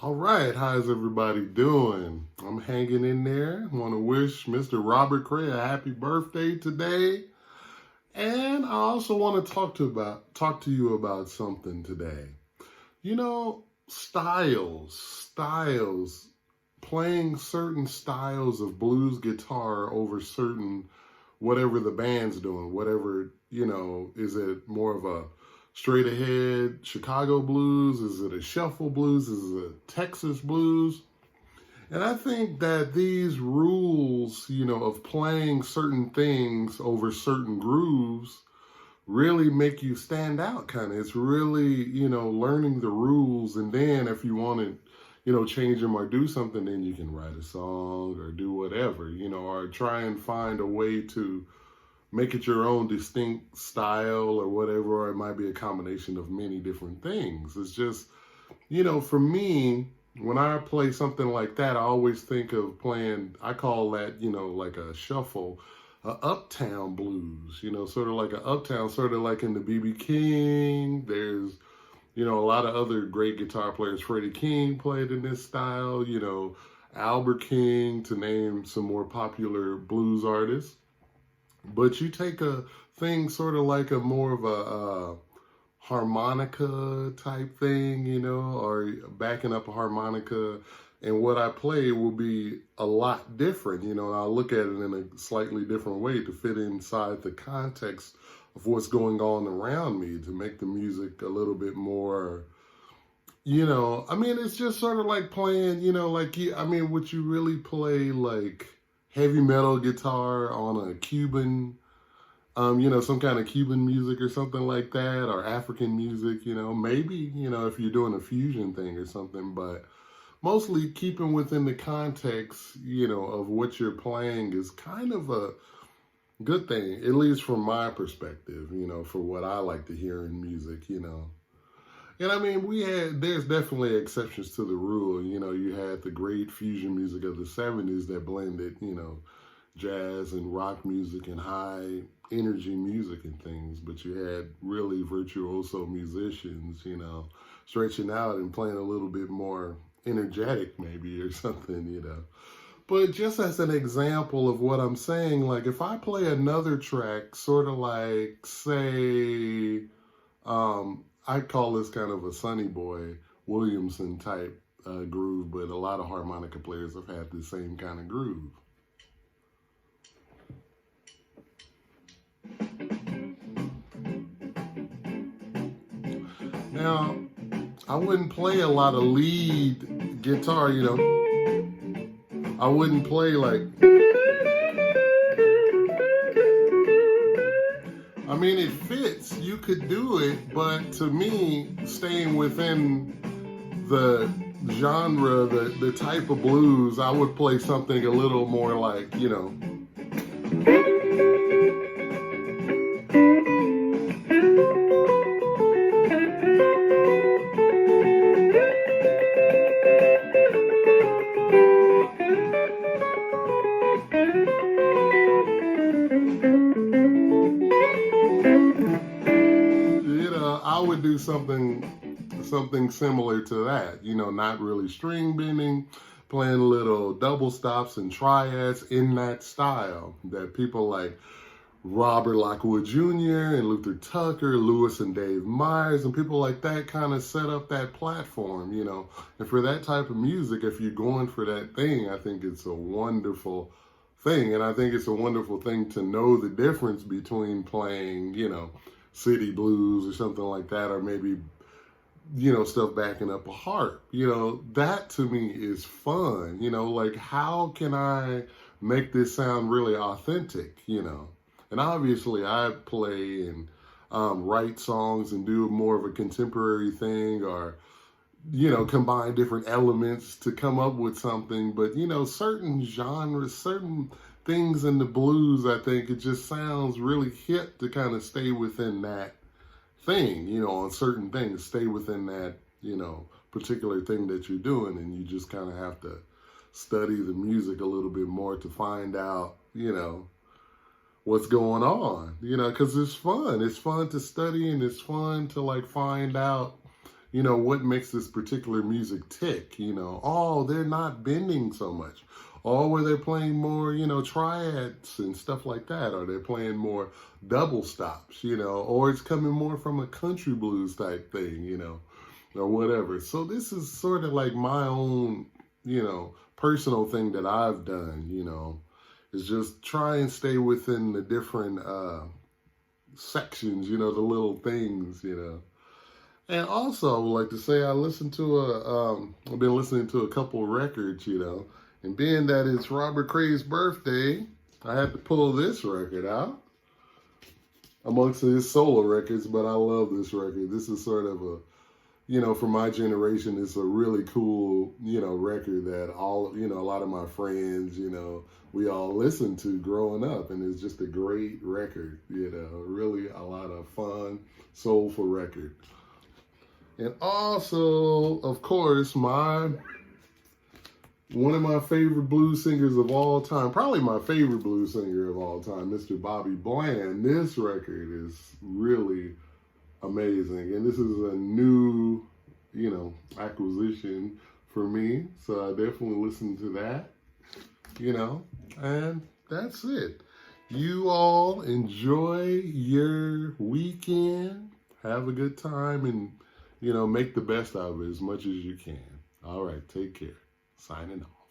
All right, how's everybody doing? I'm hanging in there. I want to wish Mr. Robert Cray a happy birthday today. And I also want to talk to you about something today. You know, styles, playing certain styles of blues guitar over certain whatever the band's doing, whatever, is it more of a straight ahead Chicago blues? Is it a shuffle blues? Is it a Texas blues? And I think that these rules, of playing certain things over certain grooves really make you stand out kind of. It's really, learning the rules. And then if you want to, change them or do something, then you can write a song or do whatever, or try and find a way to make it your own distinct style or whatever, or it might be a combination of many different things. It's just, for me, when I play something like that, I always think of playing, I call that, like a shuffle, a Uptown blues, sort of like a Uptown, sort of like in the B.B. King. There's, a lot of other great guitar players. Freddie King played in this style, Albert King, to name some more popular blues artists. But you take a thing sort of like a more of a harmonica type thing, or backing up a harmonica, and what I play will be a lot different, and I'll look at it in a slightly different way to fit inside the context of what's going on around me, to make the music a little bit more, it's just sort of like playing, would you really play like heavy metal guitar on a Cuban, some kind of Cuban music or something like that, or African music, maybe, if you're doing a fusion thing or something, but mostly keeping within the context, of what you're playing is kind of a good thing, at least from my perspective, for what I like to hear in music, And there's definitely exceptions to the rule. You had the great fusion music of the 70s that blended, jazz and rock music and high energy music and things. But you had really virtuoso musicians, stretching out and playing a little bit more energetic maybe or something, But just as an example of what I'm saying, like if I play another track, sort of like, say, I call this kind of a Sonny Boy Williamson type groove, but a lot of harmonica players have had the same kind of groove. Now, I wouldn't play a lot of lead guitar, I wouldn't play like, it fits, you could do it, but to me, staying within the genre, the type of blues, I would play something a little more like, I would do something similar to that, not really string bending, playing little double stops and triads in that style that people like Robert Lockwood Jr. and Luther Tucker, Lewis and Dave Myers, and people like that kind of set up that platform, And for that type of music, if you're going for that thing, I think it's a wonderful thing. And I think it's a wonderful thing to know the difference between playing, city blues or something like that, or maybe, stuff backing up a harp. That to me is fun. Like, how can I make this sound really authentic, And obviously I play and write songs and do more of a contemporary thing, or, combine different elements to come up with something. But, certain genres, certain things in the blues, I think it just sounds really hip to kind of stay within that thing, you know, on certain things, stay within that, you know, particular thing that you're doing. And you just kind of have to study the music a little bit more to find out, you know, what's going on, you know, because it's fun. It's fun to study, and it's fun to like find out, you know, what makes this particular music tick, you know. Oh, they're not bending so much. Oh, where they're playing more, you know, triads and stuff like that. Or they're playing more double stops, you know, or it's coming more from a country blues type thing, you know, or whatever. So this is sort of like my own, you know, personal thing that I've done, you know, is just try and stay within the different sections, you know, the little things, you know. And also, I would like to say I've been listening to a couple records, you know, and being that it's Robert Cray's birthday, I had to pull this record out amongst his solo records, but I love this record. This is sort of a, you know, for my generation, it's a really cool, you know, record that all, you know, a lot of my friends, you know, we all listened to growing up, and it's just a great record, you know, really a lot of fun, soulful record. And also, of course, one of my favorite blues singers of all time, probably my favorite blues singer of all time, Mr. Bobby Bland. This record is really amazing. And this is a new, you know, acquisition for me. So I definitely listened to that, you know, and that's it. You all enjoy your weekend. Have a good time, and, you know, make the best out of it as much as you can. All right, take care. Signing off.